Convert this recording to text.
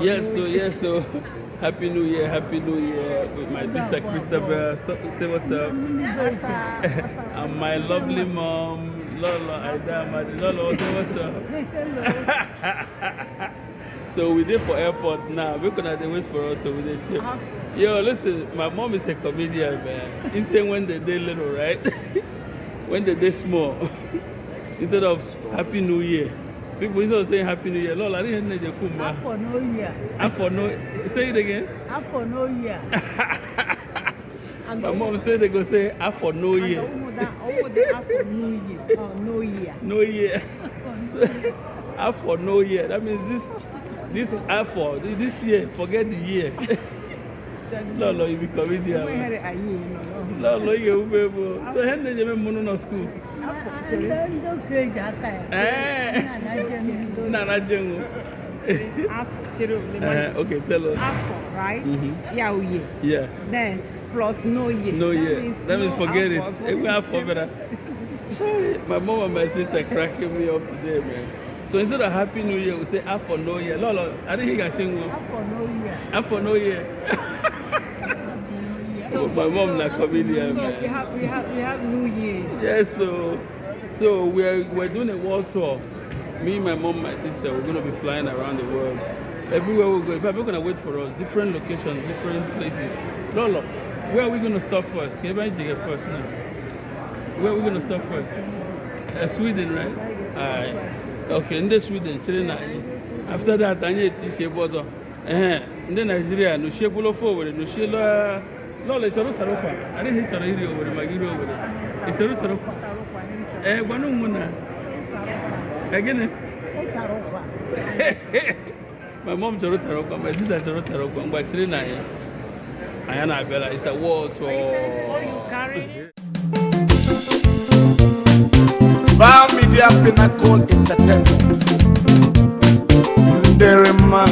Yes, so Happy New Year with my sister Christabel. Say what's up. And my lovely mom, Lọlọ, Idah, Amadị. Lọlọ, say what's up. So we did for airport now. We're gonna wait for us, so we did chill. Yo, listen, my mom is a comedian, man. Insane when they did little, right? When they did small. Instead of Happy New Year. People instead of saying Happy New Year, Lord, I didn't know they come back. Afọ No Year. Afọ No. Say it again. Afọ No Year. My mom said they go say Afọ No Year. Afọ No Year. Oh, No Year. No Year. So, Afọ No Year. That means this Afọ, this year, forget the year. Lọlọ, you be comedian. Lọlọ, you be able. So, how did you make money school? Okay, tell us. Afọ, right? Mm-hmm. Yeah. Then plus No Year. No Year. That means forget it. We Afọ better. Sorry, my mom and my sister cracking me up today, man. So instead of Happy New Year, we say Afọ No Year. Lọlọ, I didn't hear you sing. Afọ No Year. Afọ No Year. So my mom like comedian, man. We have New Year. Yes, so we're doing a world tour. Me, my mom, my sister, we're gonna be flying around the world. Everywhere we go. In fact, we're gonna wait for us. Different locations, different places. Lọlọ, where are we gonna stop first? Can you get first now? Where are we gonna stop first? Sweden, right? Alright. Okay, in the Sweden, China. After that, I need to share border. In the Nigeria, no share below forward, no share. Lọlọ, it's a rotaropa. I didn't hit a radio over my hero over there. It's a rotaropa. One again. My mom Tarotaroka, my sister Tarotaroka, but China. Ayana Bella, it's a war to We4We Media Pinnacle Entertainment. Derema.